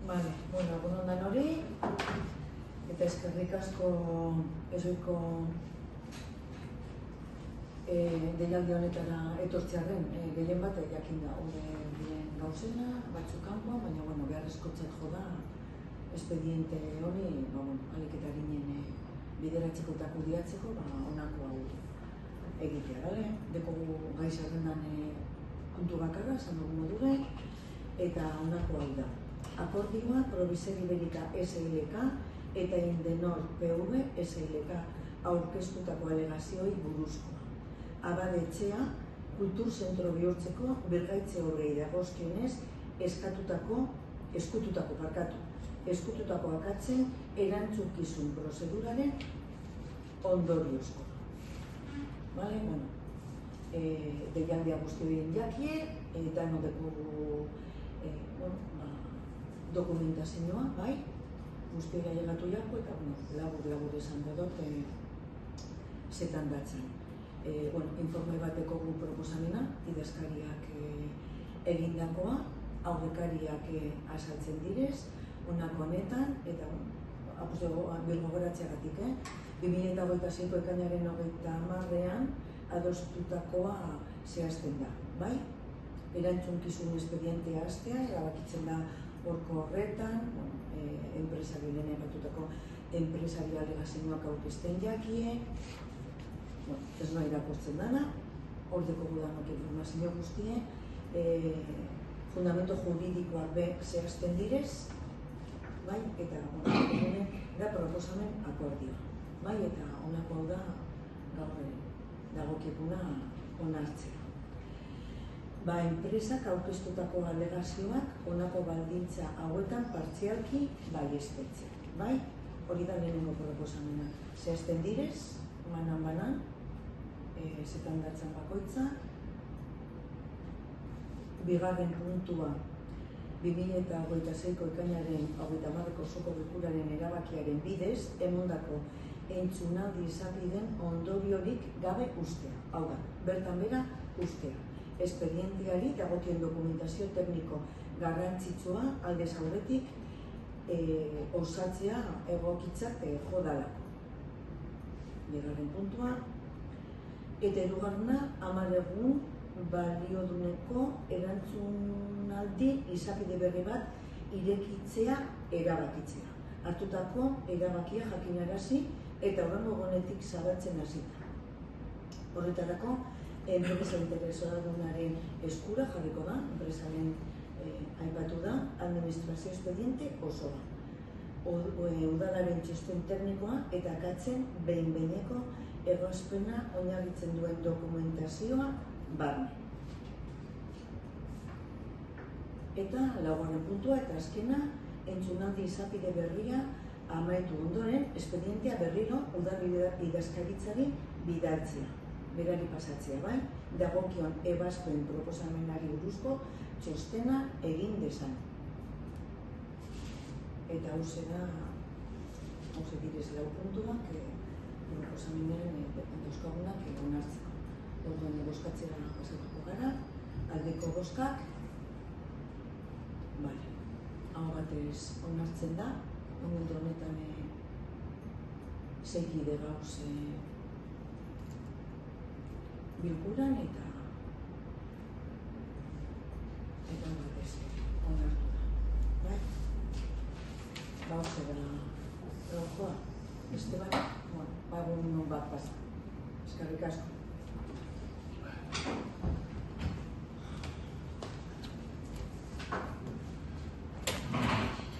Vale, bueno, egun ondan hori, eta eskerrik asko ezoiko deialdi honetara etortzearen gehien bat jakin da, diren gauzena, batzuk kanpoan, baina bueno, beharrezkotzat jo da espediente hori, ahalik eta ginen bideratzeko eta kudeatzeko, honako hau egitea, bale? Dekogu gai zerrendan puntu bakarra, esan dugu modure, eta honako hau da. Akordioa Proviser Iberica SLK eta Indenor PV SLK aurkeztutako alegazioei buruzkoa. Abade Etxea kultur zentro bihurtzeko birgaitze horrei dagozkionez eskututako akatzen erantzukizun prozeduraren ondoriozko. Vale, bueno, deialdia guztioen jakie, eta nodeko dokumentazioa, bai, guztioa llegatu jako, eta labur esan dut zetan datzen. Informe bateko gu proposamena, idazkariak egindakoa, aurrekariak azaltzen direz, honako honetan, eta birgogoratzeagatik, 2026ko ekainaren 30ean adostutakoa zehazten da, bai? Erantzunkizun espedientea hastea, erabakitzen da horko horretan, enpresari batutako enpresari alegazioak aurkezten jakie, ez noa irakurtzen dana, hor dekogu danok informazio guztie, fundamento juridikoak be zehazten direz, bai, eta da proposamen akordioa, bai, eta honako hau da gaur dagokiguna onartzea. Enpresak aurkeztutako alegazioak honako baldintza hauetan partzialki baieztatzea, bai? Hori da lehenengo proposamena. Zehazten direz, banan, zetan datzen bakoitza. Bigarren puntua, 2026ko ekainaren 30ko osoko bilkuraren erabakiaren bidez, emondako entzunaldi izapideen ondoriorik gabe ustea. Hau da, bertan bera ustea. Espedienteari dagokien dokumentazio tekniko garrantzitsua aldez aurretik osatzea egokitzat jodalako. Bigarren puntua. Eta hirugarrena, 10 egun balioduneko erantzunaldi izapide berri bat irekitzea erabakitzea. Hartutako erabakia jakinarazi eta horrengo egunetik zabaltzen hasita. Horretarako, enpresa interesadunaren eskura jarriko da, enpresaren aipatu da, administrazio espediente osoa. Udalaren txosten teknikoa eta akatzen behin-behineko errazpena oinarritzen duen dokumentazioa barne. Eta laugarren puntua eta azkena, entzunaldi izapide berria amaitu ondoren, espedientea berriro udal idazkaritzari bidaltzea. Berari pasatzea, bai, dagokion ebazpen proposamenari buruzko txostena egin dezan. Eta hauze direz lau puntuak proposamenaren dauzkagunak onartzeko. Orduan bozkatzera pasatuko gara, aldeko bozkak, hau batez onartzen da, momentu honetan zeikide gauz bilkuran eta batez onartu da. Hauze da gaurkoa, beste bat, egun bat pasa. Eskerrik asko.